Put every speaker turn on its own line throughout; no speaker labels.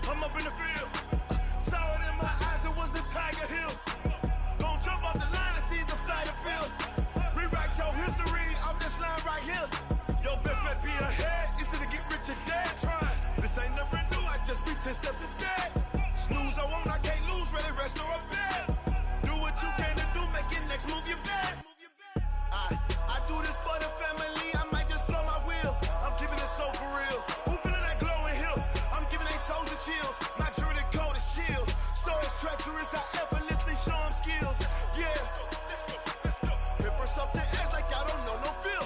I'm up in the field. Saw it in my eyes, it was the Tiger Hill. Gon' jump off the line and see the flight of field. Rewrite your history off this line right here. Your best bet be ahead, easy to get rich or dead trying. This ain't never new, I just be 10 steps instead. Snooze, I won't, I can't lose, ready, rest or a bed. Do what you can to do, make your next move your best. I do this for the family, I might just flow my wheel. I'm keeping it so for real. Who feeling that glowing hill? I'm giving they souls the chills. My jury code is chill. Stories treacherous, I effortlessly show them skills. Yeah. Hit first off the edge like I don't know no feel.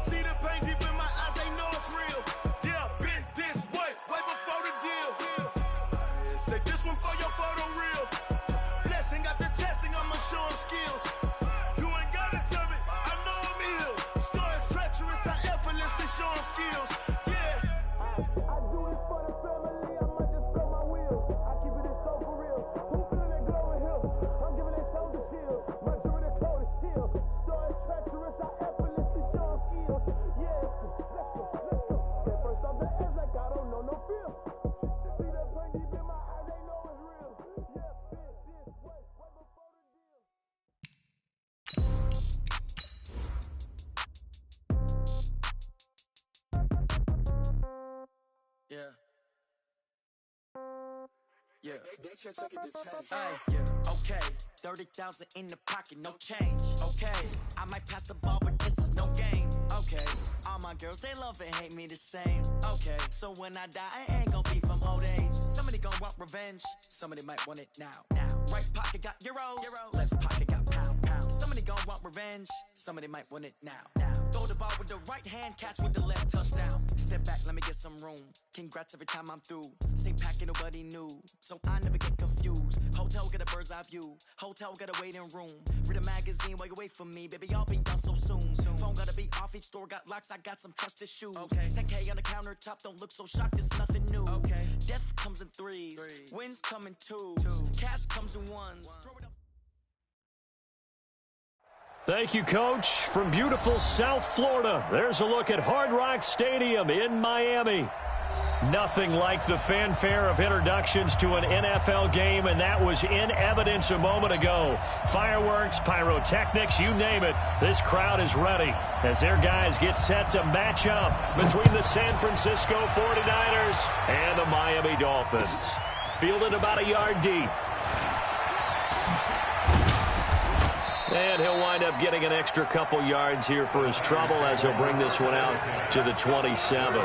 See the pain deep in my eyes, they know it's real. Yeah, been this way before the deal. Say this one for your photo reel. Blessing after testing, I'ma show them skills. You ain't gotta tell me, I know I'm ill. Stories treacherous, I effortlessly show them skills. Yeah. I do this for the family, I might just blow my wheel. I keep it so for real. Who feeling that glowing hill? I'm giving they souls the chills. My jury the code is chill. Stories treacherous, I effortlessly show them skills. Yeah. Let's go. Get first off the edge like I don't know no feel. See the pain deep in my eyes, they know it's real. Yeah, been this way before the deal. Yeah. Yeah. Hey, yeah. Okay. 30,000 in the pocket, no change. Okay. I might pass the ball, but this is no game. Okay. All my girls, they love and hate me the same. Okay. So when I die, I ain't gonna be from old age. Somebody gonna want revenge. Somebody might want it now. Right pocket got euros. Left pocket got pound. Somebody gonna want revenge. Somebody might want it now. Throw the ball with the right hand, catch with the left, touchdown. Step back, let me get some room. Congrats every time I'm through. Same packet, nobody knew, so I never get confused. Hotel got a bird's eye view. Hotel got a waiting room. Read a magazine while you wait for me, baby. I'll be done so soon. Phone gotta be off. Each store got locks. I got some trusted shoes. 10K on the countertop. Don't look so shocked. It's nothing new. Death comes in threes. Wins come in twos. Cash comes in ones. Throw it up.
Thank you, Coach. From beautiful South Florida, there's a look at Hard Rock Stadium in Miami. Nothing like the fanfare of introductions to an NFL game, and that was in evidence a moment ago. Fireworks, pyrotechnics, you name it. This crowd is ready as their guys get set to match up between the San Francisco 49ers and the Miami Dolphins. Fielded about a yard deep. And he'll wind up getting an extra couple yards here for his trouble as he'll bring this one out to the 27.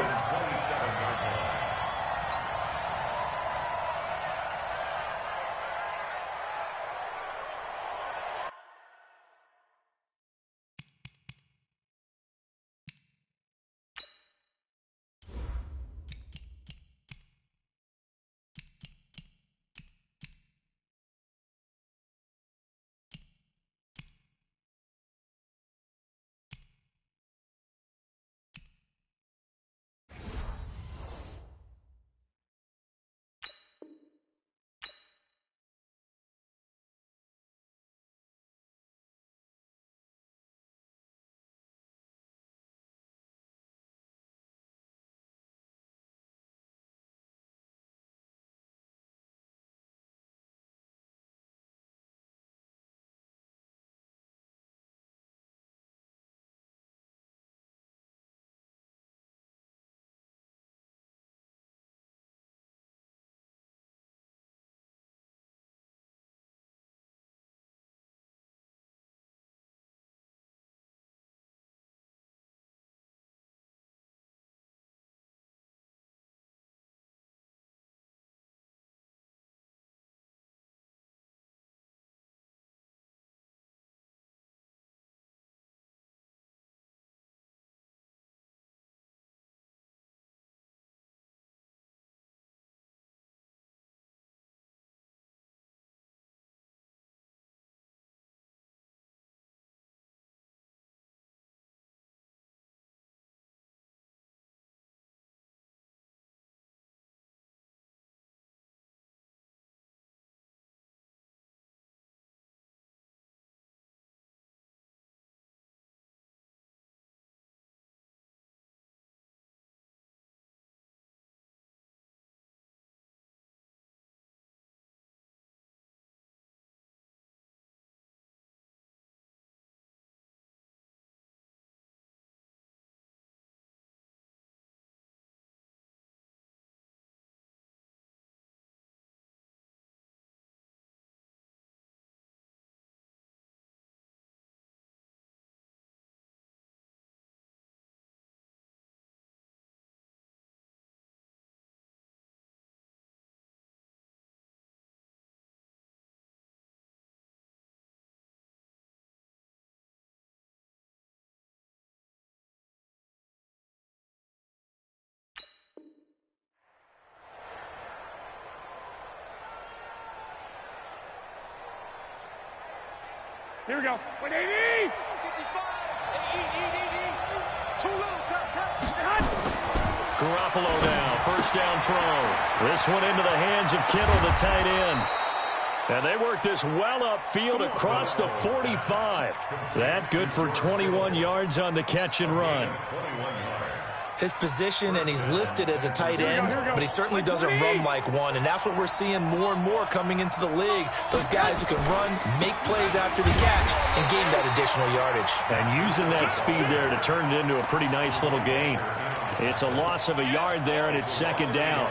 Here we go. 180.
Garoppolo now, first down throw. This one into the hands of Kittle, the tight end. And they work this well upfield across the 45. That good for 21 yards on the catch and run.
His position, and he's listed as a tight end, but he certainly doesn't run like one, and that's what we're seeing more and more coming into the league. Those guys who can run, make plays after the catch, and gain that additional yardage.
And using that speed there to turn it into a pretty nice little gain. It's a loss of a yard there, and it's second down.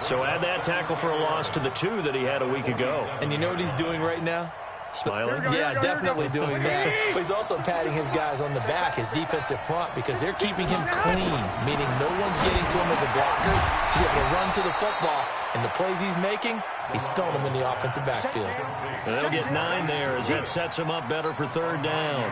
So add that tackle for a loss to the 2 that he had a week ago.
And you know what he's doing right now?
Smiling?
Yeah, definitely doing that. But he's also patting his guys on the back, his defensive front, because they're keeping him clean, meaning no one's getting to him as a blocker. He's able to run to the football, and the plays he's making, he's throwing them in the offensive backfield.
They'll get 9 there as that sets him up better for third down.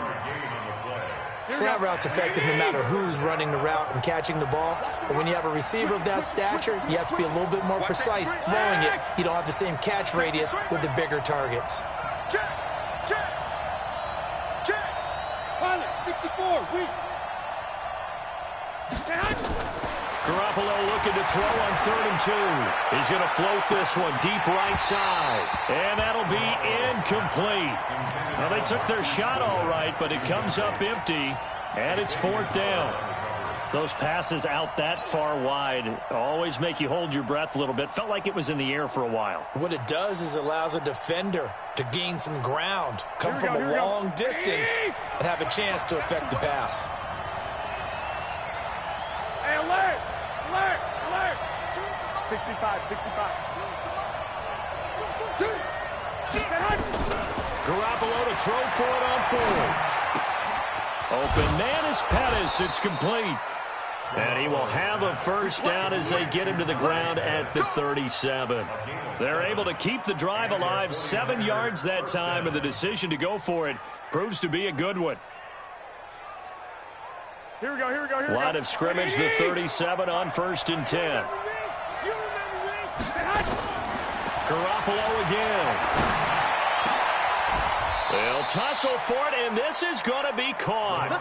Slant route's effective no matter who's running the route and catching the ball. But when you have a receiver of that stature, you have to be a little bit more precise throwing it. You don't have the same catch radius with the bigger targets.
Check. 64, weak.
Garoppolo looking to throw on 3rd and 2. He's going to float this one deep right side. And that'll be incomplete. Well, they took their shot all right, but it comes up empty, and it's 4th down. Those passes out that far wide always make you hold your breath a little bit. Felt like it was in the air for a while.
What it does is allows a defender to gain some ground, come from a long distance, and have a chance to affect the pass.
Hey, alert! 65.
Garoppolo to throw for it on 4th. Open man is Pettis. It's complete. And he will have a first down as they get him to the ground at the 37. They're able to keep the drive alive, 7 yards that time, and the decision to go for it proves to be a good one.
Here we go.
Line of scrimmage, the 37 on 1st and 10. Garoppolo again. They'll tussle for it, and this is going to be caught.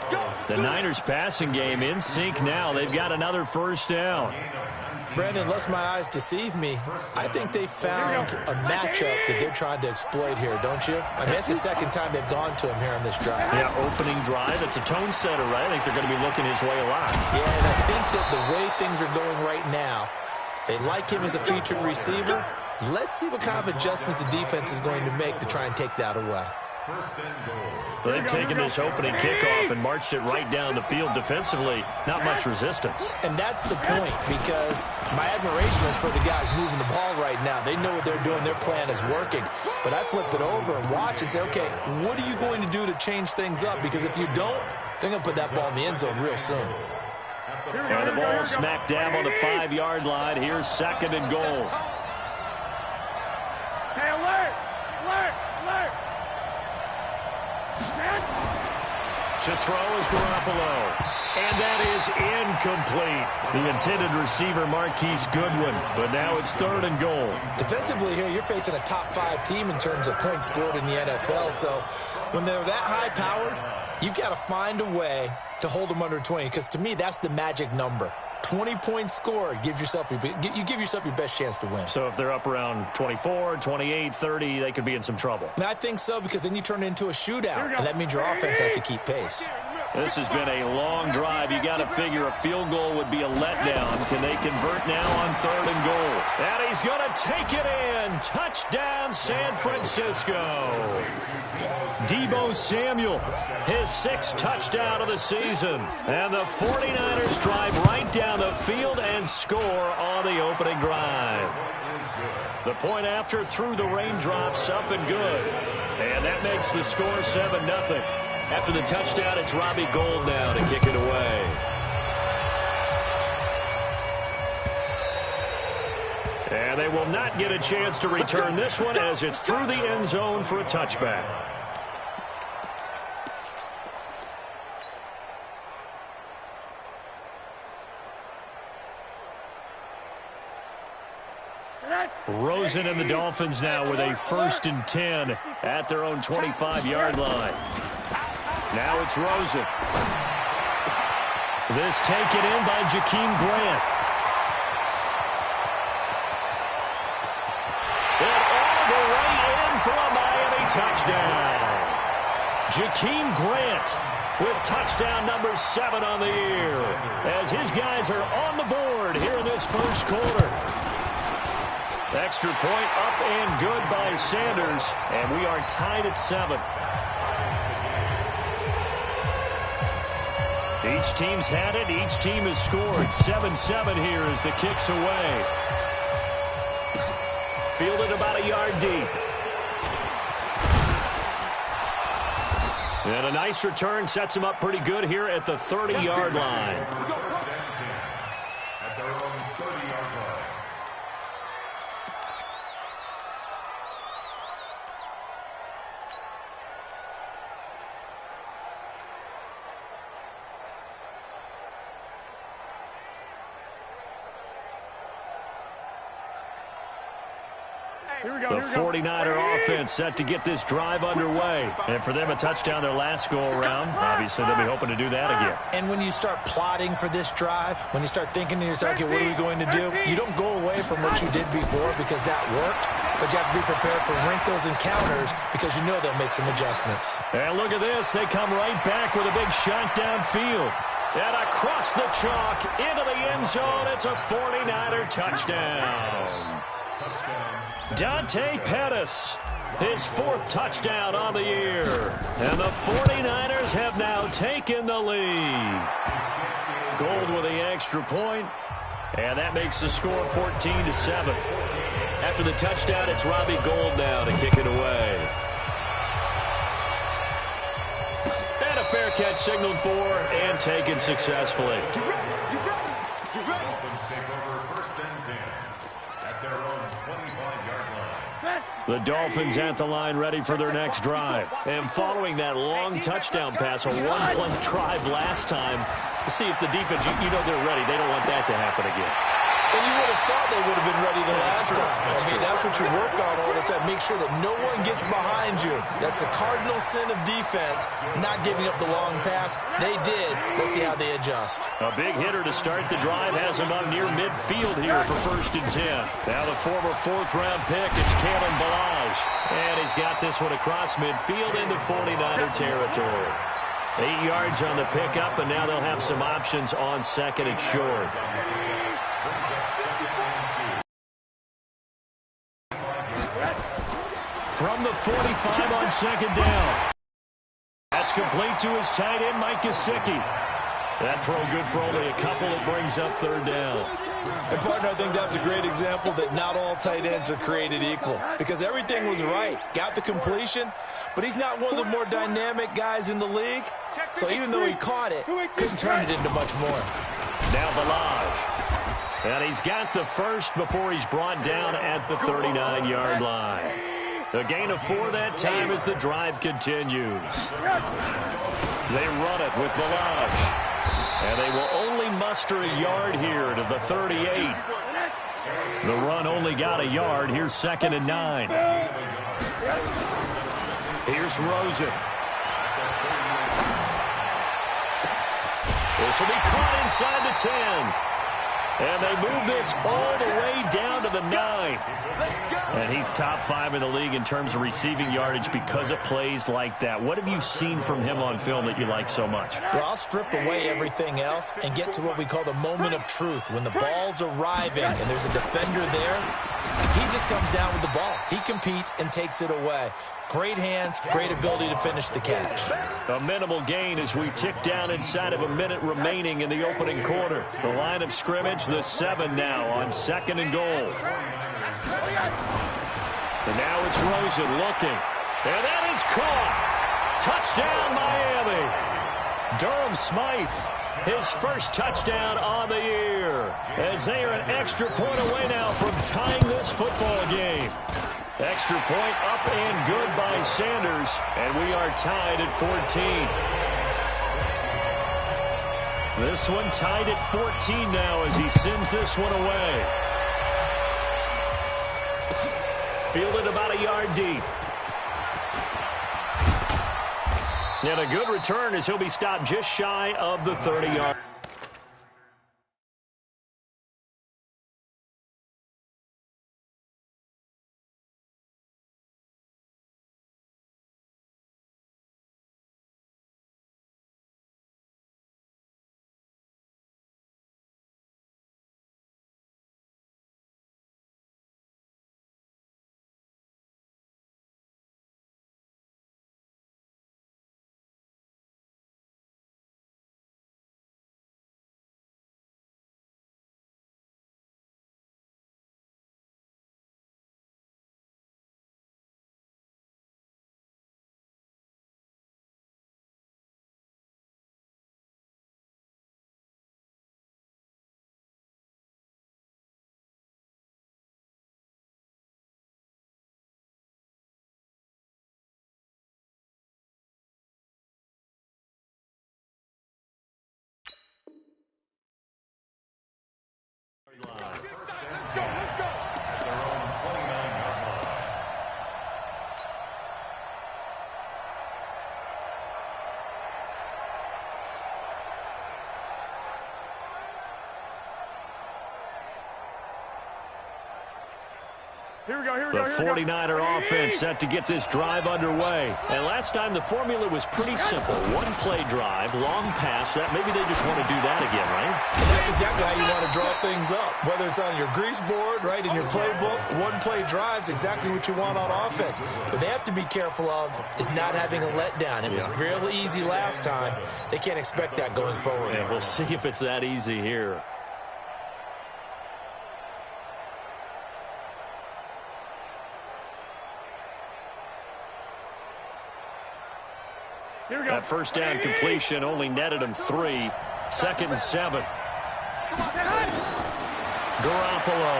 The Niners passing game in sync now. They've got another first down.
Brandon, unless my eyes deceive me, I think they found a matchup that they're trying to exploit here, don't you? I mean, it's the second time they've gone to him here on this drive.
Yeah, opening drive. It's a tone setter, right? I think they're going to be looking his way a lot.
Yeah, and I think that the way things are going right now, they like him as a featured receiver. Let's see what kind of adjustments the defense is going to make to try and take that away.
They've taken this opening kickoff and marched it right down the field defensively. Not much resistance.
And that's the point, because my admiration is for the guys moving the ball right now. They know what they're doing. Their plan is working. But I flip it over and watch and say, okay, what are you going to do to change things up? Because if you don't, they're going to put that ball in the end zone real soon.
And the ball smack dab on the 5-yard line. Here's 2nd and goal.
Hey, alert!
To throw is Garoppolo. And that is incomplete. The intended receiver, Marquise Goodwin. But now it's 3rd and goal.
Defensively here, you're facing a top 5 team in terms of points scored in the NFL. So when they're that high-powered, you've got to find a way to hold them under 20. Because to me, that's the magic number. 20 points scored, you give yourself your best chance to win.
So if they're up around 24, 28, 30, they could be in some trouble.
And I think so, because then you turn it into a shootout, and that means your offense has to keep pace.
This has been a long drive. You got to figure a field goal would be a letdown. Can they convert now on 3rd and goal? And he's going to take it in. Touchdown, San Francisco. Deebo Samuel, his 6th touchdown of the season. And the 49ers drive right down the field and score on the opening drive. The point after through the raindrops, up and good. And that makes the score 7-0. After the touchdown, it's Robbie Gould now to kick it away. And they will not get a chance to return this one as it's through the end zone for a touchback. Rosen and the Dolphins now with a 1st and 10 at their own 25-yard line. Now it's Rosen. This taken in by Jakeem Grant. And all the way in for a Miami touchdown. Jakeem Grant with touchdown number 7 on the year as his guys are on the board here in this first quarter. Extra point up and good by Sanders, and we are tied at 7. Each team's had it. Each team has scored. 7-7 here as the kick's away. Fielded about a yard deep. And a nice return sets him up pretty good here at the 30-yard line. The 49er offense set to get this drive underway. And for them, a touchdown their last go-around. Obviously, they'll be hoping to do that again.
And when you start plotting for this drive, when you start thinking to yourself, okay, what are we going to do? You don't go away from what you did before because that worked. But you have to be prepared for wrinkles and counters because you know they'll make some adjustments.
And look at this. They come right back with a big shot downfield. And across the chalk into the end zone. It's a 49er touchdown. Dante Pettis, his 4th touchdown on the year. And the 49ers have now taken the lead. Gold with the extra point, and that makes the score 14-7. After the touchdown, it's Robbie Gould now to kick it away. And a fair catch signaled for and taken successfully. The Dolphins at the line ready for their next drive. And following that long touchdown pass, a one-play drive last time, to see if the defense, you know they're ready. They don't want that to happen again.
And you would have thought they would have been ready the last time. That's what you work on all the time. Make sure that no one gets behind you. That's the cardinal sin of defense, not giving up the long pass. They did. Let's see how they adjust.
A big hitter to start the drive has him up near midfield here for 1st and 10. Now the former 4th-round pick, it's Kalen Ballage. And he's got this one across midfield into 49er territory. 8 yards on the pickup, and now they'll have some options on 2nd and short. From the 45 on 2nd down. That's complete to his tight end, Mike Gesicki. That throw good for only a couple. It brings up 3rd down.
And, partner, I think that's a great example that not all tight ends are created equal because everything was right. Got the completion, but he's not one of the more dynamic guys in the league. So even though he caught it, couldn't turn it into much more.
Now Ballage. And he's got the first before he's brought down at the 39-yard line. A gain of 4 that time as the drive continues. They run it with Ballage. And they will only muster a yard here to the 38. The run only got a yard. Here's 2nd and 9. Here's Rosen. This will be caught inside the 10. And they move this all the way down to the 9. And he's top 5 in the league in terms of receiving yardage because of plays like that. What have you seen from him on film that you like so much?
Well, I'll strip away everything else and get to what we call the moment of truth. When the ball's arriving and there's a defender there, he just comes down with the ball. He competes and takes it away. Great hands, great ability to finish the catch.
A minimal gain as we tick down inside of a minute remaining in the opening quarter. The line of scrimmage, the 7 now on 2nd and goal. And now it's Rosen looking. And that is caught. Touchdown, Miami. Durham Smythe, his first touchdown on the year. As they are an extra point away now from tying this football game. Extra point up and good by Sanders, and we are tied at 14. This one tied at 14 now as he sends this one away. Fielded about a yard deep. And a good return as he'll be stopped just shy of the 30-yard.
Here we go, here we
The
go, here we go.
49er offense set to get this drive underway. And last time the formula was pretty simple. One play drive, long pass. That maybe they just want to do that again, right?
And that's exactly how you want to draw things up. Whether it's on your grease board, right, in your playbook, one play drive's exactly what you want on offense. What they have to be careful of is not having a letdown. It was really easy last time. They can't expect that going forward.
And we'll see if it's that easy here.
Here we go.
That first down completion only netted him 3. 2nd and 7. Garoppolo.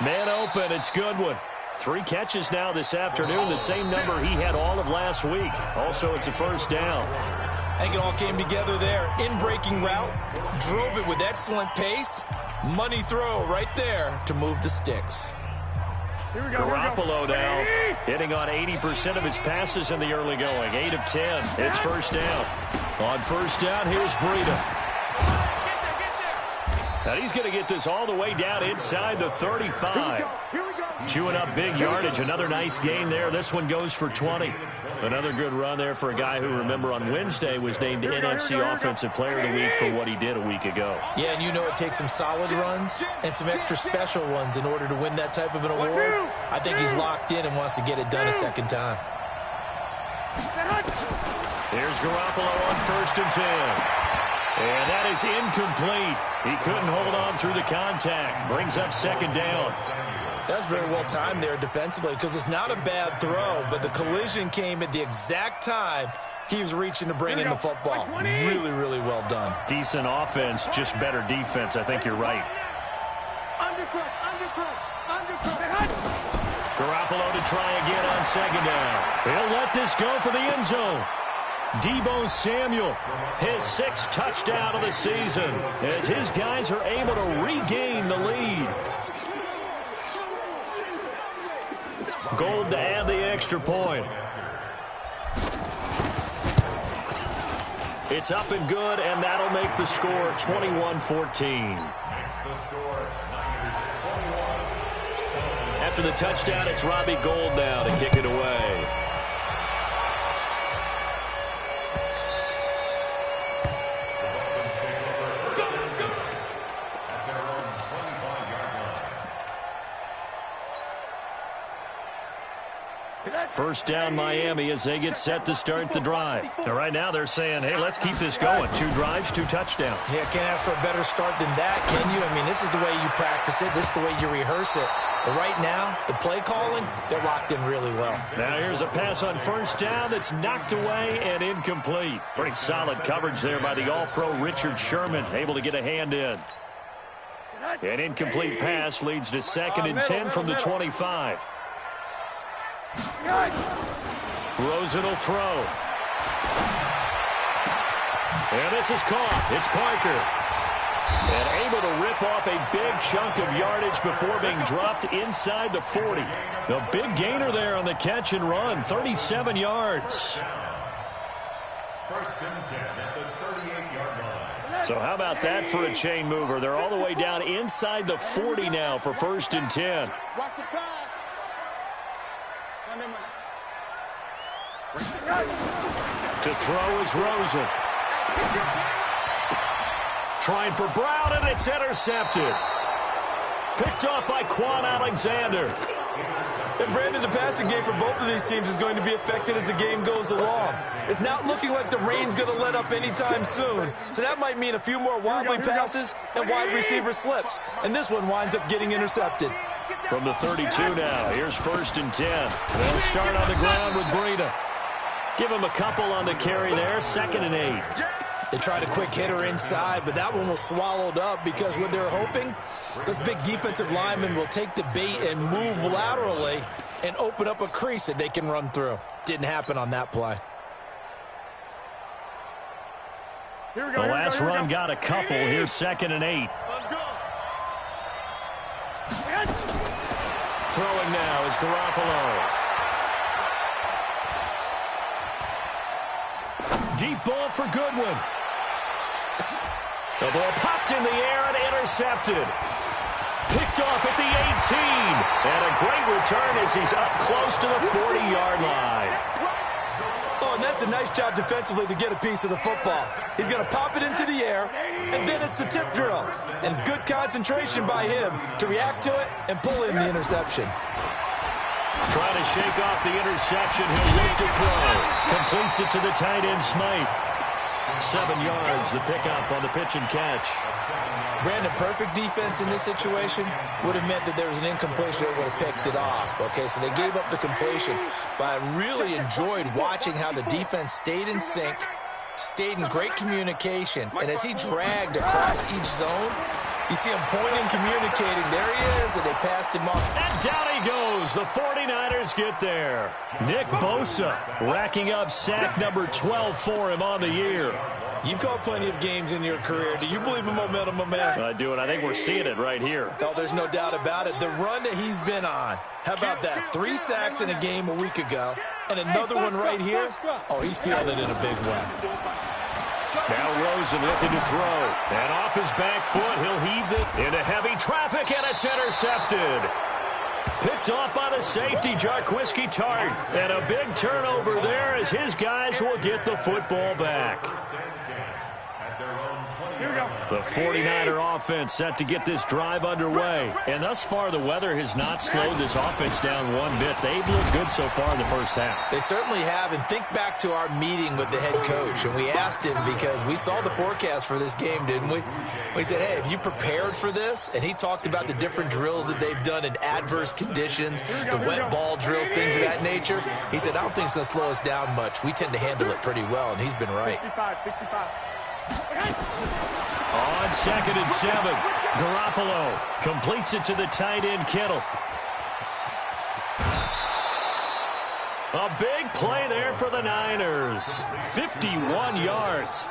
Man open, it's Goodwin. 3 catches now this afternoon, the same number he had all of last week. Also, it's a first down.
I think it all came together there. In-breaking route, drove it with excellent pace. Money throw right there to move the sticks.
Here we go,
Garoppolo now hitting on 80% of his passes in the early going. 8 of 10. It's first down. On first down, here's Breida. Now he's going to get this all the way down inside the 35. Chewing up big yardage. Another nice gain there. This one goes for 20. Another good run there for a guy who, remember, on Wednesday was named NFC Offensive Player of the Week for what he did a week ago.
Yeah, and you know it takes some solid runs and some extra special ones in order to win that type of an award. I think he's locked in and wants to get it done a second time.
Here's Garoppolo on 1st and 10. And that is incomplete. He couldn't hold on through the contact. Brings up 2nd down.
That's very well timed there defensively because it's not a bad throw, but the collision came at the exact time he was reaching to bring in the football. Really, really well done.
Decent offense, just better defense. I think you're right. Garoppolo to try again on 2nd down. He'll let this go for the end zone. Deebo Samuel, his 6th touchdown of the season, as his guys are able to regain the lead. Gold to add the extra point. It's up and good, and that'll make the score 21-14. After the touchdown, it's Robbie Gould now to kick it away. First down, Miami, as they get set to start the drive. Now, right now, they're saying, hey, let's keep this going. 2 drives, 2 touchdowns.
Yeah, can't ask for a better start than that, can you? I mean, this is the way you practice it. This is the way you rehearse it. But right now, the play calling, they're locked in really well.
Now, here's a pass on first down that's knocked away and incomplete. Pretty solid coverage there by the All-Pro Richard Sherman, able to get a hand in. An incomplete pass leads to 2nd and 10 from the 25. Rosen will throw. And this is caught. It's Parker. And able to rip off a big chunk of yardage before being dropped inside the 40. A big gainer there on the catch and run, 37 yards.
First and 10 at the 38-yard line.
So how about that for a chain mover? They're all the way down inside the 40 now for first and 10.
Watch the pass.
To throw is Rosen. Trying for Brown, and it's intercepted. Picked off by Quan Alexander.
And Brandon, the passing game for both of these teams is going to be affected as the game goes along. It's not looking like the rain's going to let up anytime soon. So that might mean a few more wobbly passes and wide receiver slips. And this one winds up getting intercepted.
From the 32 now, here's first and 10. They'll start on the ground with Breida. Give him a couple on the carry there, 2nd and 8.
They tried a quick hitter inside, but that one was swallowed up because what they're hoping, this big defensive lineman will take the bait and move laterally and open up a crease that they can run through. Didn't happen on that play.
The last run got a couple. Here's 2nd and 8.
Let's go.
Throwing now is Garoppolo. Deep ball for Goodwin. The ball popped in the air and intercepted. Picked off at the 18. And a great return as he's up close to the 40-yard line.
Oh, and that's a nice job defensively to get a piece of the football. He's going to pop it into the air, and then it's the tip drill. And good concentration by him to react to it and pull in the interception.
Trying to shake off the interception. He'll look to throw. Completes it to the tight end, Smythe. 7 yards, the pickup on the pitch and catch.
Brandon, perfect defense in this situation would have meant that there was an incompletion that would have picked it off. Okay, so they gave up the completion, but I really enjoyed watching how the defense stayed in sync, stayed in great communication, and as he dragged across each zone, you see him pointing, communicating. There he is, and they passed him off.
And down he goes. The 49ers get there. Nick Bosa racking up sack number 12 for him on the year.
You've called plenty of games in your career. Do you believe in momentum, my man?
I do, and I think we're seeing it right here.
Oh, there's no doubt about it. The run that he's been on. How about that? 3 sacks in a game a week ago, and another one right here. Oh, he's feeling it in a big way.
Now Rosen looking to throw. And off his back foot, he'll heave it into heavy traffic, and it's intercepted. Picked off by the safety, Jarquiski Tart. And a big turnover there as his guys will get the football back. The 49er offense set to get this drive underway. And thus far, the weather has not slowed this offense down one bit. They've looked good so far in the first half.
They certainly have. And think back to our meeting with the head coach. And we asked him because we saw the forecast for this game, didn't we? We said, hey, have you prepared for this? And he talked about the different drills that they've done in adverse conditions, the wet ball drills, things of that nature. He said, I don't think it's going to slow us down much. We tend to handle it pretty well, and he's been right.
65.
On 2nd and 7, Garoppolo completes it to the tight end, Kittle. A big play there for the Niners. 51 yards.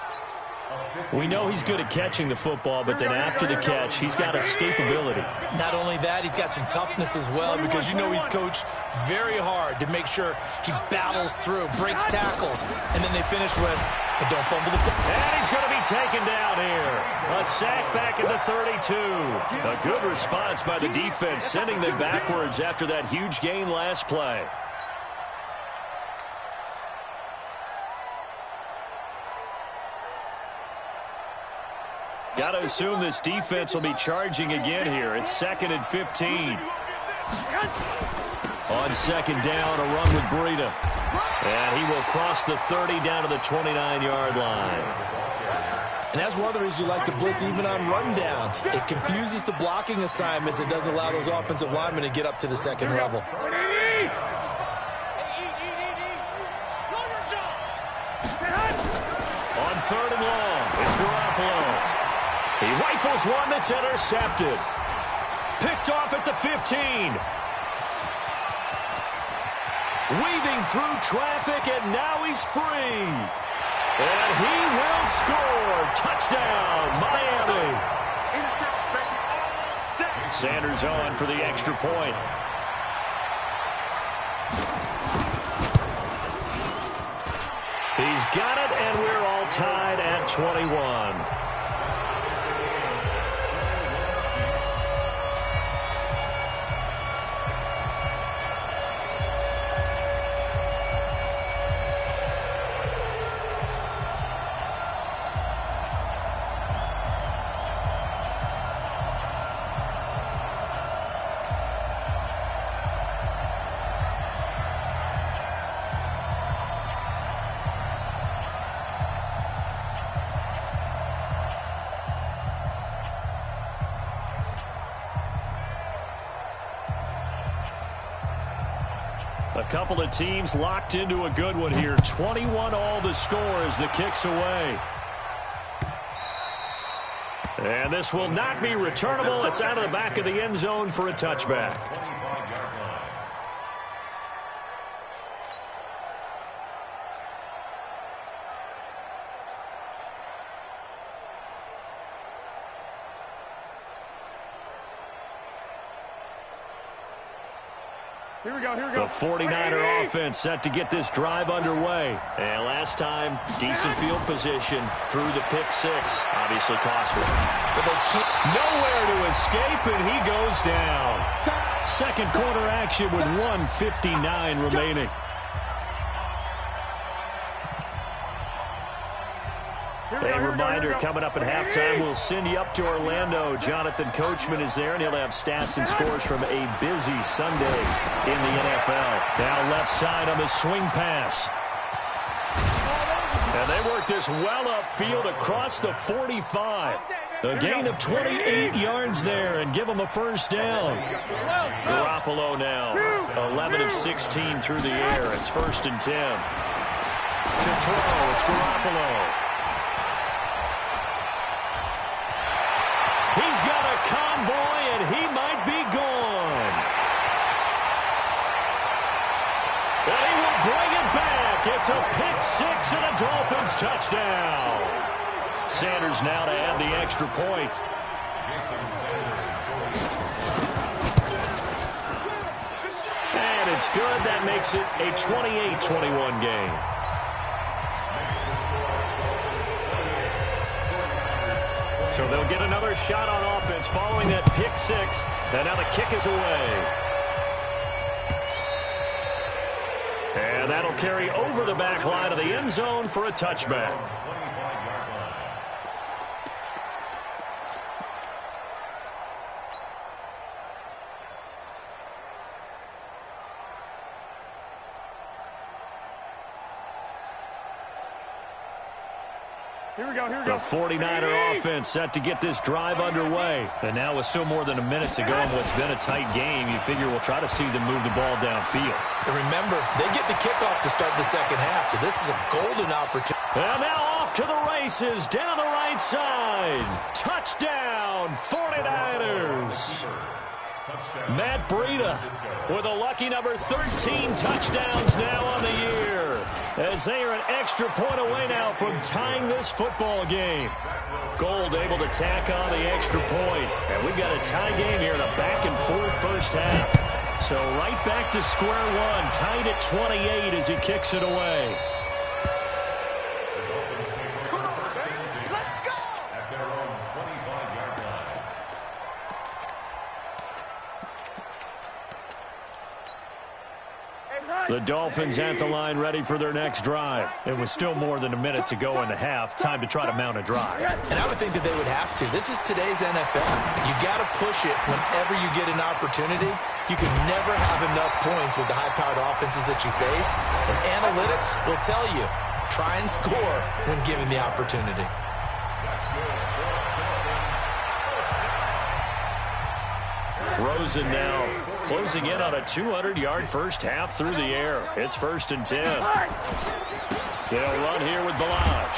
We know he's good at catching the football, but then after the catch, he's got escapability.
Not only that, he's got some toughness as well because you know he's coached very hard to make sure he battles through, breaks tackles, and then they finish with, but don't fumble the football.
And he's going to be taken down here. A sack back at the 32. A good response by the defense, sending them backwards after that huge gain last play. Got to assume this defense will be charging again here. It's 2nd and 15. On 2nd down, a run with Breida. And he will cross the 30 down to the 29-yard line.
And that's one of the reasons you like to blitz even on rundowns. It confuses the blocking assignments. It doesn't allow those offensive linemen to get up to the second level.
On 3rd and long, it's Garoppolo. He rifles one that's intercepted. Picked off at the 15. Weaving through traffic, and now he's free. And he will score. Touchdown, Miami. Sanders on for the extra point. He's got it, and we're all tied at 21. A couple of teams locked into a good one here. 21 all the score as the kick's away. And this will not be returnable. It's out of the back of the end zone for a touchback.
Here we go, here we go.
The 49er offense set to get this drive underway. And last time, decent field position through the pick six. Obviously costly.
But they can't.
Nowhere to escape, and he goes down. Second quarter action with 1:59 remaining. A reminder, coming up at halftime, we'll send you up to Orlando. Jonathan Coachman is there, and he'll have stats and scores from a busy Sunday in the NFL. Now left side on the swing pass. And they work this well upfield across the 45. A gain of 28 yards there and give them a first down. Garoppolo now, 11 of 16 through the air. It's 1st and 10. To throw, it's Garoppolo. He's got a convoy, and he might be gone. But he will bring it back. It's a pick six and a Dolphins touchdown. Sanders now to add the extra point. And it's good. That makes it a 28-21 game. So they'll get another shot on offense following that pick six. And now the kick is away. And that'll carry over the back line of the end zone for a touchback.
Here we go, here we go.
The 49er offense set to get this drive underway. And now with still more than a minute to go in what's been a tight game, you figure we'll try to see them move the ball downfield.
And remember, they get the kickoff to start the second half, so this is a golden opportunity.
And now off to the races, down the right side. Touchdown, 49ers. Matt Breida with a lucky number 13 touchdowns now on the year, as they are an extra point away now from tying this football game. Gold able to tack on the extra point. And we've got a tie game here in a back-and-forth first half. So right back to square one, tied at 28 as he kicks it away. The Dolphins at the line ready for their next drive. It was still more than a minute to go in the half. Time to try to mount a drive.
And I would think that they would have to. This is today's NFL. You got to push it whenever you get an opportunity. You can never have enough points with the high-powered offenses that you face. And analytics will tell you, try and score when given the opportunity.
Rosen now closing in on a 200-yard first half through the air. It's 1st and 10. They'll run here with Balaj.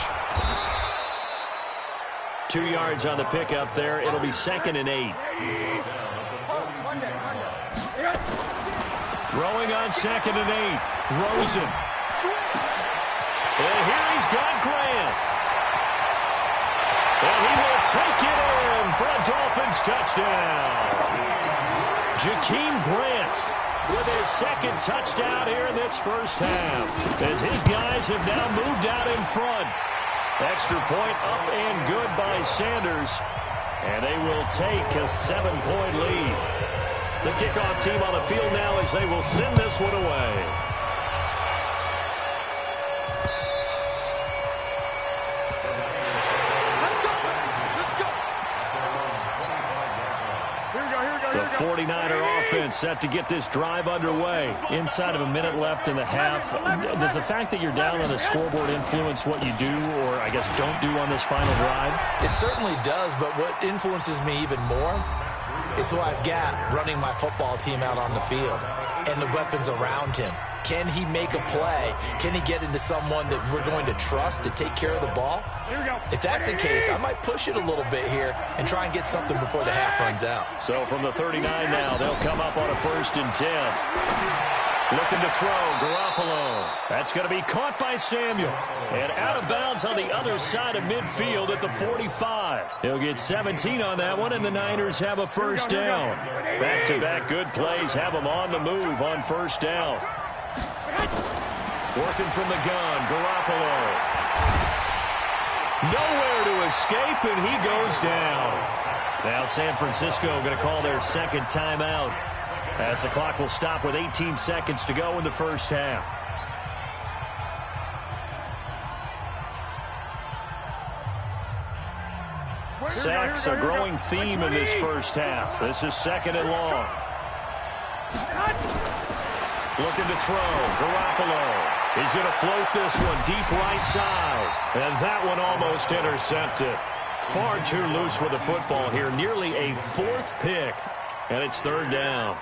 2 yards on the pickup there. It'll be 2nd and 8. Throwing on 2nd and 8. Rosen. And here he's got Grant. And he will take it in for a Dolphins touchdown. Jakeem Grant with his second touchdown here in this first half, as his guys have now moved out in front. Extra point up and good by Sanders, and they will take a 7-point lead. The kickoff team on the field now as they will send this one away. The 49er offense set to get this drive underway. Inside of a minute left in the half. Does the fact that you're down on the scoreboard influence what you do, or I guess don't do on this final drive?
It certainly does, but what influences me even more is who I've got running my football team out on the field and the weapons around him. Can he make a play? Can he get into someone that we're going to trust to take care of the ball? If that's the case, I might push it a little bit here and try and get something before the half runs out.
So from the 39 now, they'll come up on a 1st and 10. Looking to throw, Garoppolo. That's going to be caught by Samuel. And out of bounds on the other side of midfield at the 45. He'll get 17 on that one, and the Niners have a first down. Back-to-back good plays have them on the move on first down. Working from the gun, Garoppolo. Nowhere to escape, and he goes down. Now San Francisco going to call their second timeout, as the clock will stop with 18 seconds to go in the first half. Sacks a growing theme in this first half. This is 2nd and long. Looking to throw, Garoppolo. He's going to float this one deep right side. And that one almost intercepted. Far too loose with the football here. Nearly a 4th pick. And it's 3rd down.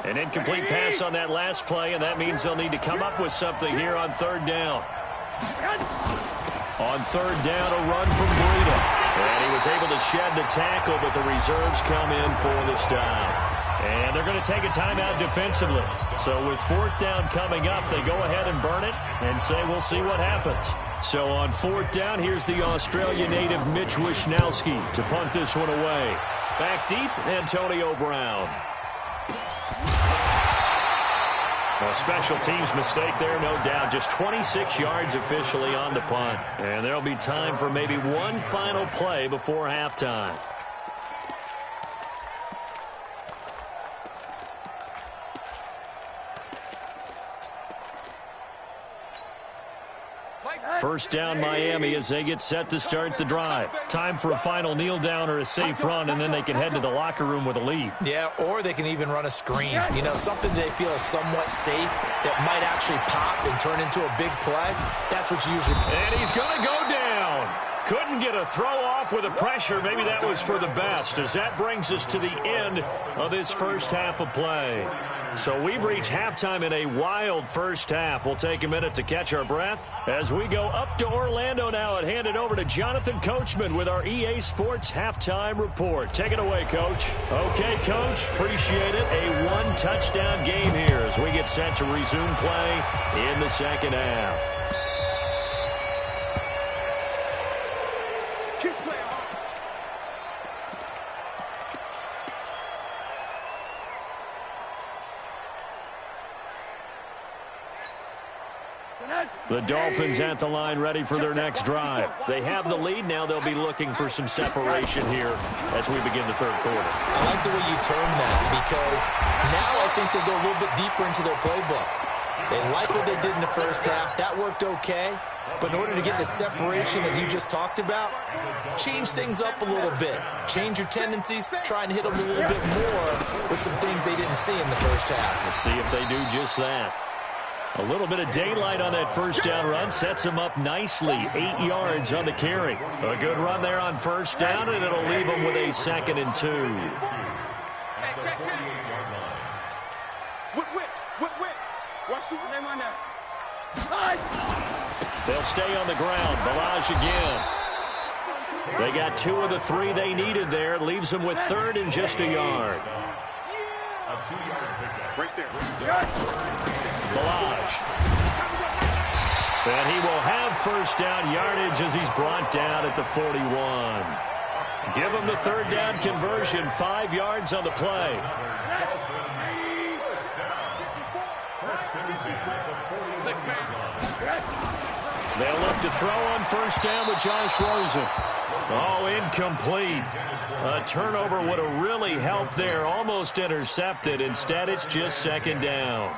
An incomplete pass on that last play, and that means they'll need to come up with something here on 3rd down. On 3rd down, a run from Breida. And he was able to shed the tackle, but the reserves come in for the stop. And they're going to take a timeout defensively. So with 4th down coming up, they go ahead and burn it and say we'll see what happens. So on 4th down, here's the Australia native Mitch Wishnowsky to punt this one away. Back deep, Antonio Brown. A special teams mistake there, no doubt. Just 26 yards officially on the punt. And there'll be time for maybe one final play before halftime. First down Miami as they get set to start the drive. Time for a final kneel down or a safe run, and then they can head to the locker room with a lead.
Yeah, or they can even run a screen. You know, something they feel is somewhat safe that might actually pop and turn into a big play. That's what you usually...
And he's going to go down. Couldn't get a throw off with the pressure. Maybe that was for the best, as that brings us to the end of this first half of play. So we've reached halftime in a wild first half. We'll take a minute to catch our breath as we go up to Orlando now and hand it over to Jonathan Coachman with our EA Sports Halftime Report. Take it away, Coach. Okay, Coach. Appreciate it. A one-touchdown game here as we get set to resume play in the second half. The Dolphins at the line ready for their next drive. They have the lead. Now they'll be looking for some separation here as we begin the third quarter.
I like the way you term that, because now I think they go a little bit deeper into their playbook. They like what they did in the first half. That worked okay. But in order to get the separation that you just talked about, change things up a little bit. Change your tendencies. Try and hit them a little bit more with some things they didn't see in the first half.
We'll see if they do just that. A little bit of daylight on that first down run sets him up nicely. 8 yards on the carry. A good run there on first down, and it'll leave him with a 2nd and 2. They'll stay on the ground. Balaj again. They got 2 of the 3 they needed there. Leaves them with 3rd and just a yard.
A 2-yard pickup.
Right there.
Balaj. And he will have first down yardage as he's brought down at the 41. Give him the third down conversion, 5 yards on the play. They'll look to throw on first down with Josh Rosen. Oh, incomplete. A turnover would have really helped there. Almost intercepted. Instead, it's just second down.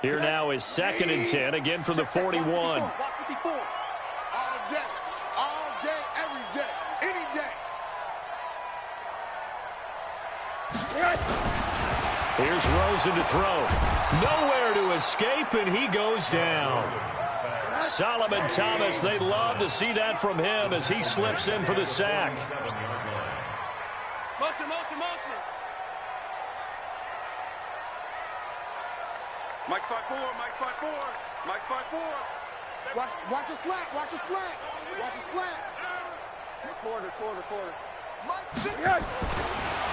Here now is 2nd and 10, again from the 41.
All day, every day, any day.
Here's Rosen to throw. Nowhere to escape, and he goes down. Solomon Thomas, they'd love to see that from him as he slips in for the sack.
Motion, motion, motion.
Mike 5-4, Mike 5-4, Mike 5-4.
Watch a slant, watch a slant, watch a slant. Quarter.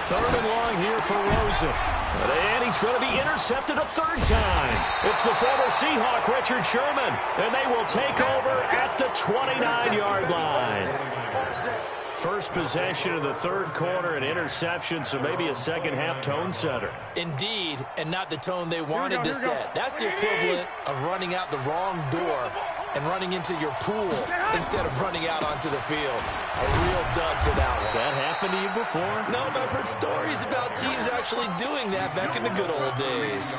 Third and long here for Rosen. And he's going to be intercepted a third time. It's the former Seahawk, Richard Sherman. And they will take over at the 29-yard line. First possession of the third quarter, an interception, so maybe a second-half tone setter.
Indeed, and not the tone they wanted to set. That's the equivalent of running out the wrong door and running into your pool instead of running out onto the field. A real dud for that one.
Has that happened to you before?
No, but I've heard stories about teams actually doing that back in the good old days.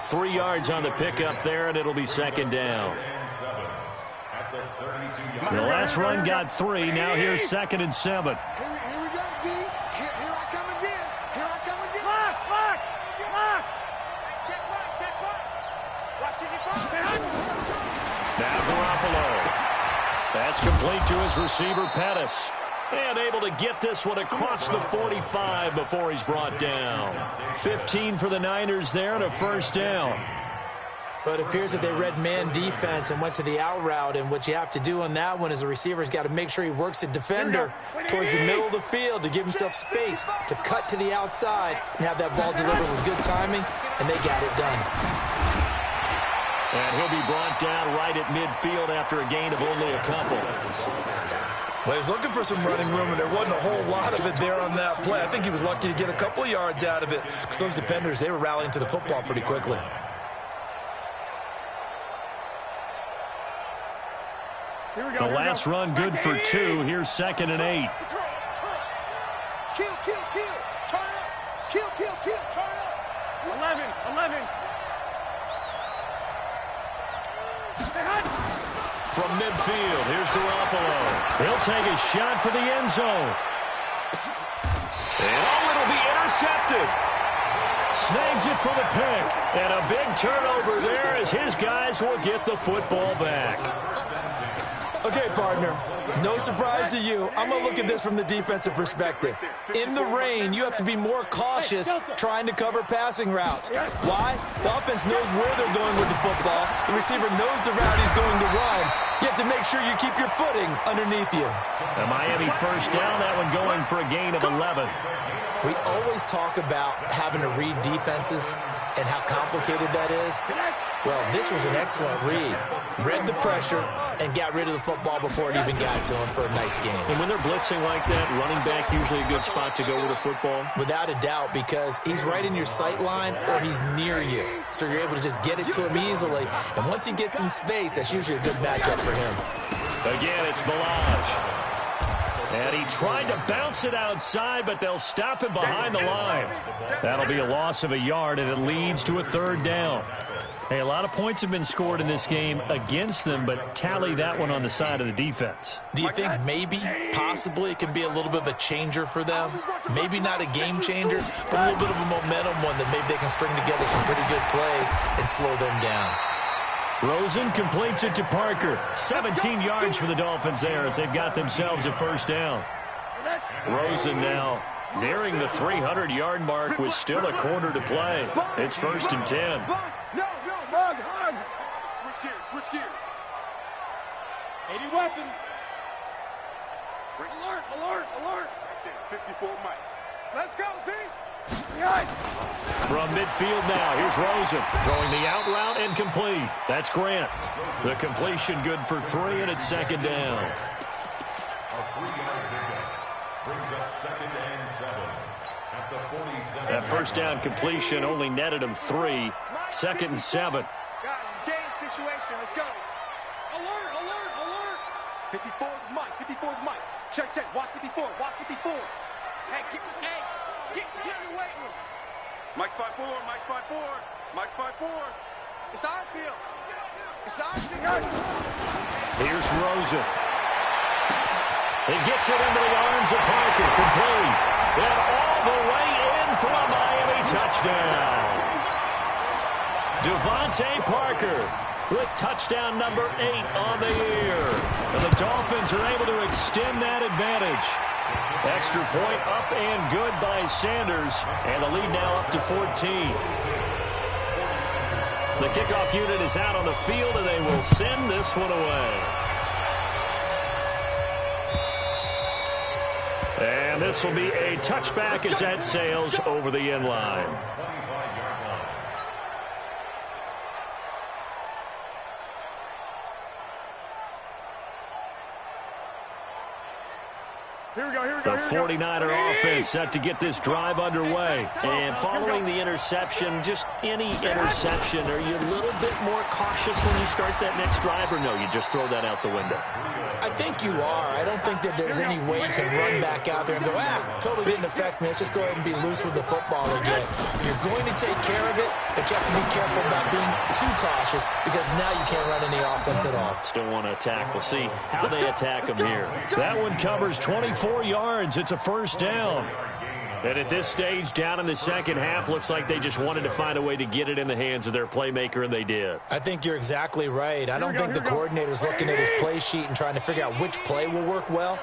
3 yards on the pickup there, and it'll be second down. The last run got 3. Now here's 2nd and 7.
Here we go, D. Here I come again. Lock. Check mark. Watch it,
Now Garoppolo. That's complete to his receiver, Pettis. And able to get this one across the 45 before he's brought down. 15 for the Niners there and a first down.
But it appears that they read man defense and went to the out route, and what you have to do on that one is the receiver's got to make sure he works the defender towards the middle of the field to give himself space to cut to the outside and have that ball delivered with good timing, and they got it done.
And he'll be brought down right at midfield after a gain of only a couple.
Well, he was looking for some running room, and there wasn't a whole lot of it there on that play. I think he was lucky to get a couple of yards out of it because those defenders, they were rallying to the football pretty quickly.
The last run good for 2. Here's 2nd and 8.
Kill. Turn up. Kill. Turn up. 11.
From midfield, here's Garoppolo. He'll take a shot for the end zone. And it'll be intercepted. Snags it for the pick. And a big turnover there as his guys will get the football back.
Okay, partner, no surprise to you. I'm going to look at this from the defensive perspective. In the rain, you have to be more cautious trying to cover passing routes. Why? The offense knows where they're going with the football. The receiver knows the route he's going to run. You have to make sure you keep your footing underneath you.
A Miami first down, that one going for a gain of 11.
We always talk about having to read defenses and how complicated that is. Well, this was an excellent read. Read the pressure and got rid of the football before it even got to him for a nice game.
And when they're blitzing like that, running back usually a good spot to go with a football?
Without a doubt, because he's right in your sight line or he's near you. So you're able to just get it to him easily. And once he gets in space, that's usually a good matchup for him.
Again, it's Balaj. And he tried to bounce it outside, but they'll stop him behind the line. That'll be a loss of a yard, and it leads to a third down. Hey, a lot of points have been scored in this game against them, but tally that one on the side of the defense.
Do you think maybe, possibly, it can be a little bit of a changer for them? Maybe not a game changer, but a little bit of a momentum one that maybe they can string together some pretty good plays and slow them down.
Rosen completes it to Parker. 17 yards for the Dolphins there as they've got themselves a first down. Rosen now nearing the 300-yard mark with still a quarter to play. It's 1st and 10.
Hug. Switch gears. 80 weapons. Alert, alert, alert.
54 Mike.
Let's go, D.
From midfield now, here's Rosen throwing the out route and complete. That's Grant. The completion good for 3, and it's second down.
A 3-yard pickup brings up 2nd and 7 at the 47.
That first down completion only netted him 3. 2nd and 7.
Guys, it's game situation. Let's go. Alert, alert, alert.
54 is Mike. 54 is Mike. Check, check. Watch 54. Watch 54.
Hey, get in the weight room.
Mike's 5-4. Mike's 5-4. Mike's 5-4.
It's our field. It's our field.
Here's Rosen. He gets it into the arms of Parker. Complete. And all the way in for a Miami touchdown. Devontae Parker with touchdown number 8 on the year. And the Dolphins are able to extend that advantage. Extra point up and good by Sanders. And the lead now up to 14. The kickoff unit is out on the field, and they will send this one away. And this will be a touchback as that sails over the end line. The 49er offense set to get this drive underway. And following the interception, just any interception, are you a little bit more cautious when you start that next drive, or no, you just throw that out the window?
I think you are. I don't think that there's any way you can run back out there and go, totally didn't affect me. Let's just go ahead and be loose with the football again. You're going to take care of it, but you have to be careful about being too cautious because now you can't run any offense at all.
Still want to attack. We'll see how they attack them here. That one covers 24 yards. It's a first down. And at this stage, down in the second half, looks like they just wanted to find a way to get it in the hands of their playmaker, and they did.
I think you're exactly right. I don't think the coordinator's looking at his play sheet and trying to figure out which play will work well.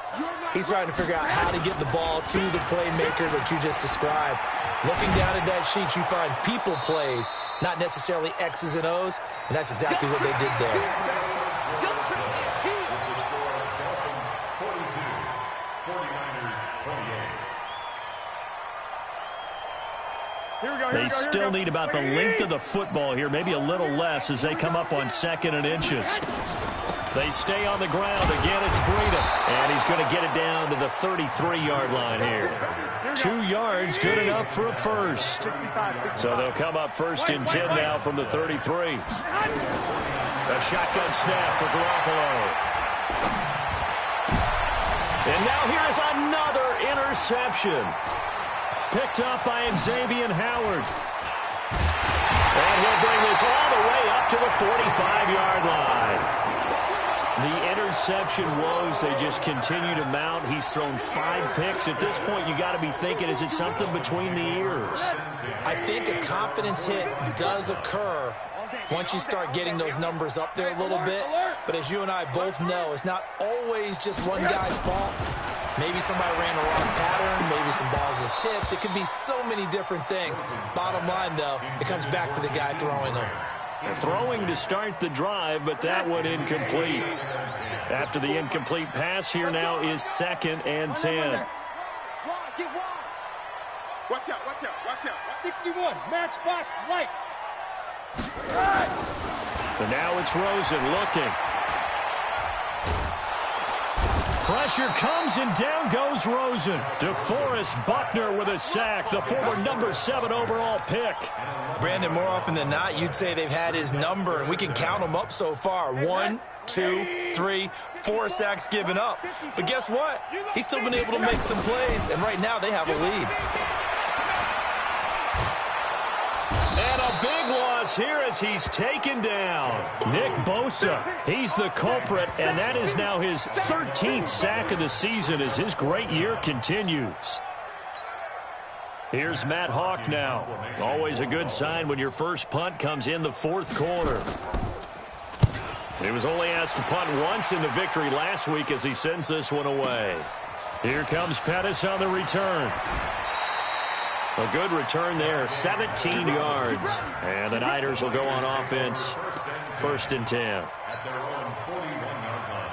He's trying to figure out how to get the ball to the playmaker that you just described. Looking down at that sheet, you find people plays, not necessarily X's and O's, and that's exactly what they did there.
They still need about the length of the football here, maybe a little less as they come up on 2nd and inches. They stay on the ground. Again, it's Breida, and he's going to get it down to the 33-yard line here. 2 yards, good enough for a first. So they'll come up 1st and 10 now from the 33. A shotgun snap for Garoppolo. And now here is another interception. Picked up by Xavier Howard. And he'll bring this all the way up to the 45-yard line. The interception woes, they just continue to mount. He's thrown 5 picks. At this point, you got to be thinking, is it something between the ears?
I think a confidence hit does occur once you start getting those numbers up there a little bit. But as you and I both know, it's not always just one guy's fault. Maybe somebody ran a wrong pattern. Maybe some balls were tipped. It could be so many different things. Bottom line, though, it comes back to the guy throwing them.
Throwing to start the drive, but that one incomplete. After the incomplete pass, here now is 2nd and 10.
Watch out, watch out, watch out.
61, matchbox right.
And now it's Rosen looking. Pressure comes, and down goes Rosen. DeForest Buckner with a sack, the former number 7 overall pick.
Brandon, more often than not, you'd say they've had his number, and we can count them up so far. 1, 2, 3, 4 sacks given up. But guess what? He's still been able to make some plays, and right now they have a lead.
And a big loss here as he's taken down. Nick Bosa, he's the culprit, and that is now his 13th sack of the season as his great year continues. Here's Matt Hawk now. Always a good sign when your first punt comes in the 4th quarter. He was only asked to punt once in the victory last week as he sends this one away. Here comes Pettis on the return. A good return there, 17 yards. And the Niners will go on offense, 1st and 10.
At their own 41-yard line.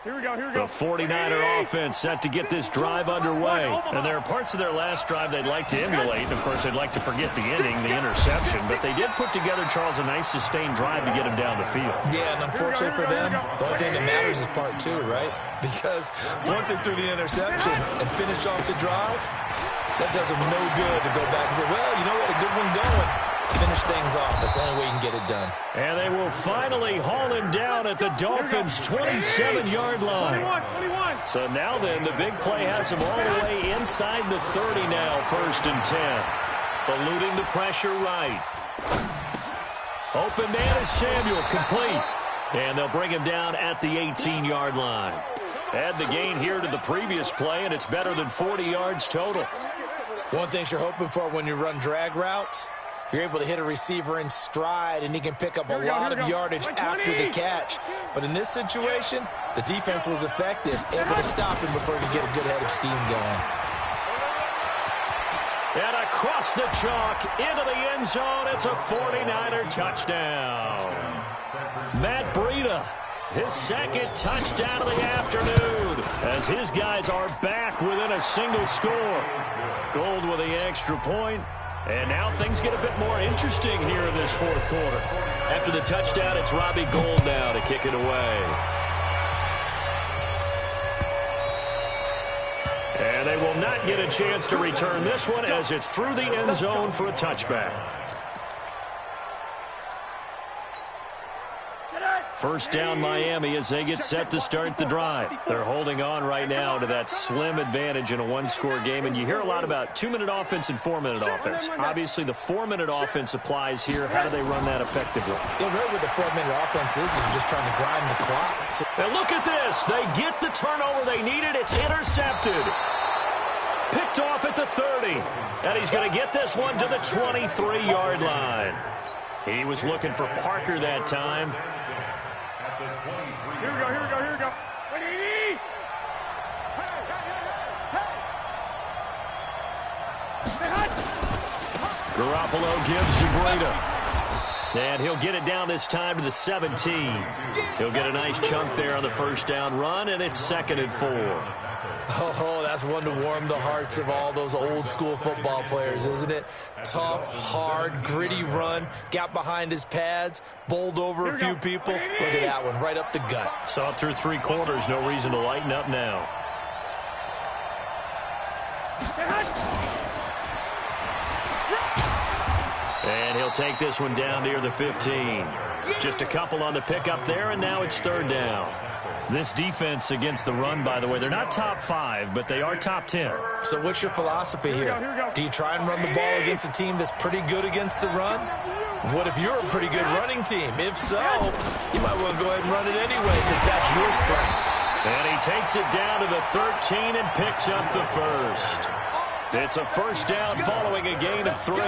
Here we go.
The 49er offense set to get this drive underway. And there are parts of their last drive they'd like to emulate. And, of course, they'd like to forget the ending, the interception. But they did put together, Charles, a nice sustained drive to get him down the field.
Yeah, and unfortunately for them, the only thing that matters is part two, right? Because once they threw the interception and finished off the drive, that does them no good to go back and say, well, you know what, a good one going. Finish things off. That's the only way you can get it done.
And they will finally haul him down at the Dolphins' 27-yard line.
21.
So now then, the big play has him all the way inside the 30 now, 1st and 10. Eluding the pressure right. Open man is Samuel, complete. And they'll bring him down at the 18-yard line. Add the gain here to the previous play, and it's better than 40 yards total.
One thing you're hoping for when you run drag routes, you're able to hit a receiver in stride, and he can pick up a lot of yardage after the catch. But in this situation, the defense was effective, able to stop him before he could get a good head of steam going.
And across the chalk, into the end zone, it's a 49er touchdown. Matt Breida, his second touchdown of the afternoon, as his guys are back within a single score. Gold with the extra point. And now things get a bit more interesting here in this 4th quarter. After the touchdown, it's Robbie Gould now to kick it away. And they will not get a chance to return this one as it's through the end zone for a touchback. First down Miami as they get set to start the drive. They're holding on right now to that slim advantage in a one-score game. And you hear a lot about 2-minute offense and 4-minute offense. Obviously, the 4-minute offense applies here. How do they run that effectively?
Yeah, really what the 4-minute offense is just trying to grind the clock.
And look at this. They get the turnover they needed. It's intercepted. Picked off at the 30. And he's going to get this one to the 23-yard line. He was looking for Parker that time.
Here we go.
Garoppolo gives to Breida. And he'll get it down this time to the 17. He'll get a nice chunk there on the first down run, and it's 2nd and 4.
Oh, that's one to warm the hearts of all those old-school football players, isn't it? Tough, hard, gritty run, got behind his pads, bowled over a few people. Look at that one, right up the gut.
Saw it through 3 quarters, no reason to lighten up now. And he'll take this one down near the 15. Just a couple on the pickup there, and now it's 3rd down. This defense against the run, by the way, they're not top 5, but they are top 10.
So what's your philosophy here? Do you try and run the ball against a team that's pretty good against the run? What if you're a pretty good running team? If so, you might well go ahead and run it anyway because that's your strength.
And he takes it down to the 13 and picks up the first. It's a first down following a gain of 3.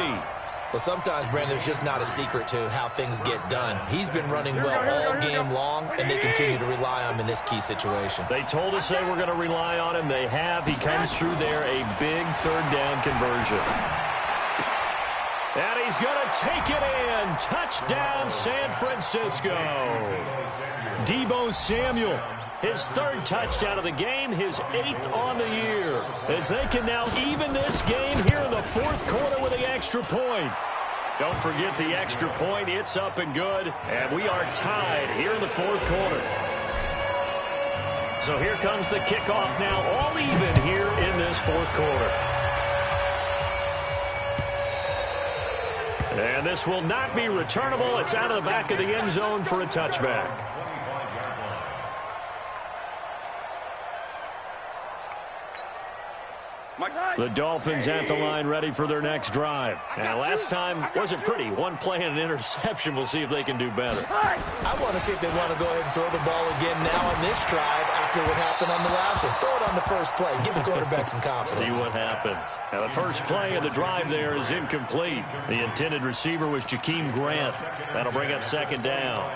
Well, sometimes, Brandon, there's just not a secret to how things get done. He's been running well all game long, and they continue to rely on him in this key situation.
They told us they were going to rely on him. They have. He comes through there, a big 3rd down conversion. And he's going to take it in. Touchdown, San Francisco. Deebo Samuel, his 3rd touchdown of the game, his 8th on the year, as they can now even this game here in the 4th quarter with the extra point. Don't forget the extra point. It's up and good, and we are tied here in the 4th quarter. So here comes the kickoff now, all even here in this 4th quarter. And this will not be returnable. It's out of the back of the end zone for a touchback. The Dolphins at the line ready for their next drive. And last time wasn't pretty. One play and an interception. We'll see if they can do better.
I want to see if they want to go ahead and throw the ball again now on this drive after what happened on the last one. Throw it on the first play. Give the quarterback some confidence.
See what happens. Now the first play of the drive there is incomplete. The intended receiver was Jakeem Grant. That'll bring up 2nd down.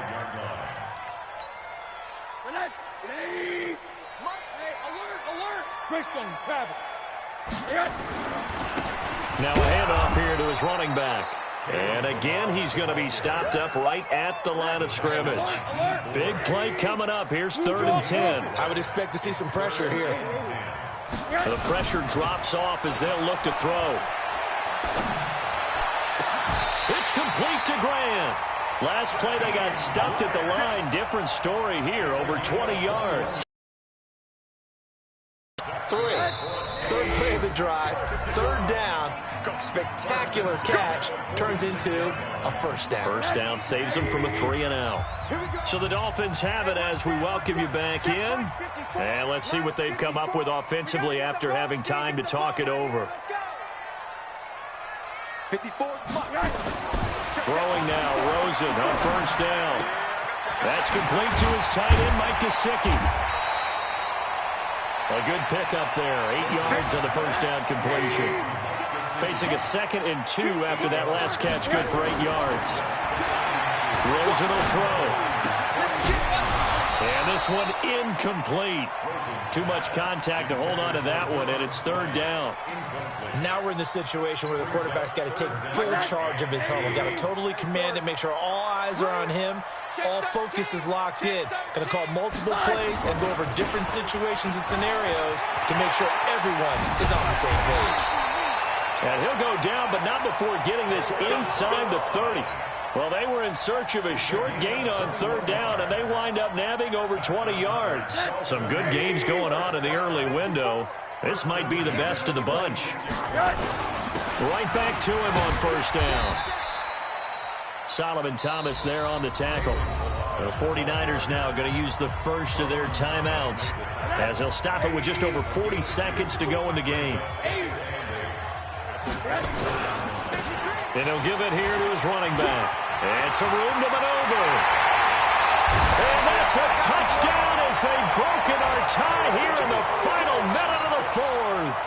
Travis.
Now a handoff here to his running back. And again, he's going to be stopped up right at the line of scrimmage. Big play coming up. Here's 3rd and 10.
I would expect to see some pressure here.
The pressure drops off as they'll look to throw. It's complete to Grant. Last play, they got stuffed at the line. Different story here, over 20 yards.
3rd play of the drive, 3rd down. Spectacular catch turns into a first down.
First down saves them from a 3-and-out. So the Dolphins have it as we welcome you back in. And let's see what they've come up with offensively after having time to talk it over.
54.
Throwing now, Rosen on first down. That's complete to his tight end, Mike Gesicki. A good pickup there, 8 yards on the first down completion. Facing a 2nd and 2 after that last catch, good for 8 yards. Rosen will throw. And this one incomplete. Too much contact to hold on to that one, and it's 3rd down.
Now we're in the situation where the quarterback's got to take full charge of his huddle. Got to totally command it, make sure all eyes are on him. All focus is locked in. Going to call multiple plays and go over different situations and scenarios to make sure everyone is on the same page.
And he'll go down, but not before getting this inside the 30. Well, they were in search of a short gain on 3rd down, and they wind up nabbing over 20 yards. Some good games going on in the early window. This might be the best of the bunch. Right back to him on first down. Solomon Thomas there on the tackle. The 49ers now going to use the first of their timeouts as they'll stop it with just over 40 seconds to go in the game. And he'll give it here to his running back. And some room to maneuver. And that's a touchdown as they've broken our tie here in the final minute of the 4th.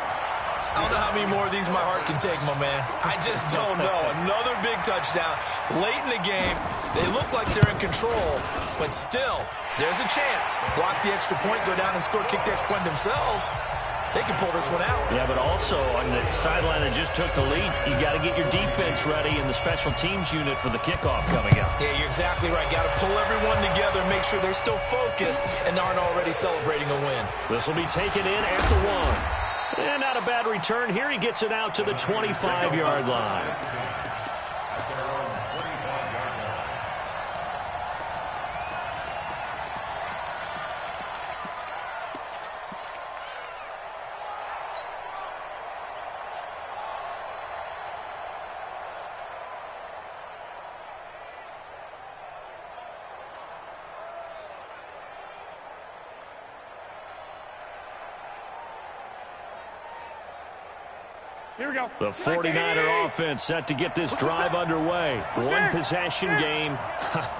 I don't know how many more of these my heart can take, my man. I just don't know. Another big touchdown. Late in the game, they look like they're in control, but still, there's a chance. Block the extra point, go down and score, kick the extra point themselves. They can pull this one out.
Yeah, but also on the sideline that just took the lead, you got to get your defense ready in the special teams unit for the kickoff coming up.
Yeah, you're exactly right. Got to pull everyone together, make sure they're still focused and aren't already celebrating a win.
This will be taken in at the 1. And not a bad return here. He gets it out to the 25-yard line.
Here we go.
The 49er offense set to get this drive underway. One possession game.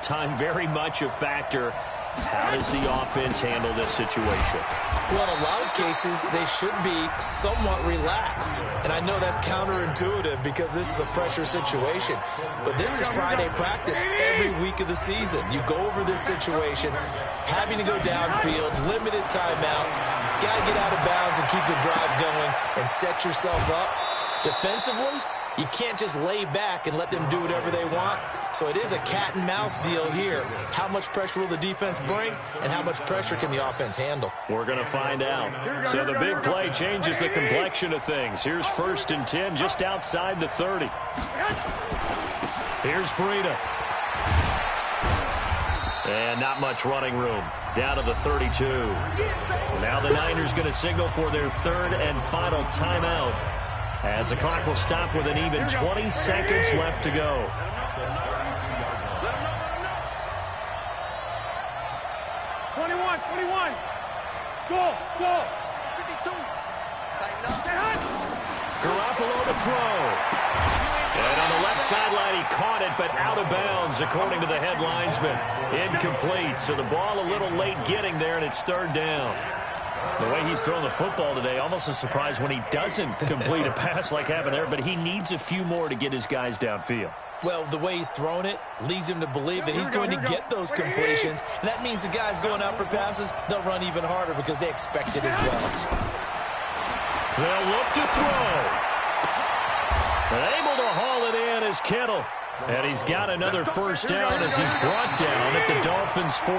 Time very much a factor. How does the offense handle this situation?
Well, in a lot of cases, they should be somewhat relaxed. And I know that's counterintuitive because this is a pressure situation. But this is Friday practice every week of the season. You go over this situation, having to go downfield, limited timeouts, got to get out of bounds and keep the drive going and set yourself up. Defensively, you can't just lay back and let them do whatever they want. So it is a cat and mouse deal here. How much pressure will the defense bring, and how much pressure can the offense handle?
We're going to find out. So the big play changes the complexion of things. Here's 1st and 10 just outside the 30. Here's Breida. And not much running room. Down to the 32. Now the Niners going to signal for their 3rd and final timeout, as the clock will stop with an even 20 seconds left to go.
Go. 52.
Garoppolo to throw. And on the left sideline, he caught it, but out of bounds, according to the head linesman. Incomplete, so the ball a little late getting there, and it's 3rd down. The way he's throwing the football today, almost a surprise when he doesn't complete a pass like happened there, but he needs a few more to get his guys downfield.
Well, the way he's thrown it leads him to believe that he's going to get those completions. And that means the guys going out for passes, they'll run even harder because they expect it as well.
They'll look to throw. And able to haul it in is Kittle. And he's got another first down as he's brought down at the Dolphins' 14.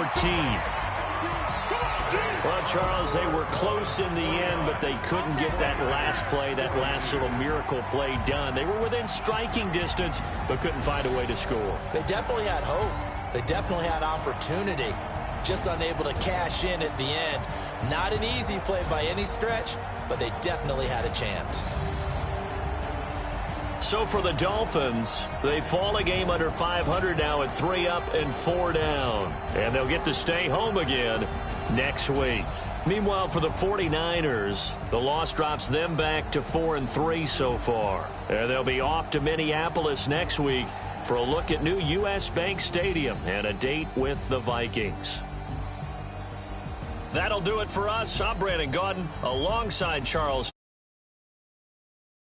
Well, Charles, they were close in the end, but they couldn't get that last play, that last little miracle play done. They were within striking distance, but couldn't find a way to score.
They definitely had hope. They definitely had opportunity. Just unable to cash in at the end. Not an easy play by any stretch, but they definitely had a chance.
So for the Dolphins, they fall a game under 500 now at 3 up and 4 down. And they'll get to stay home again next week. Meanwhile, for the 49ers, the loss drops them back to 4-3 so far. And they'll be off to Minneapolis next week for a look at new U.S. Bank Stadium and a date with the Vikings. That'll do it for us. I'm Brandon Gaudin alongside Charles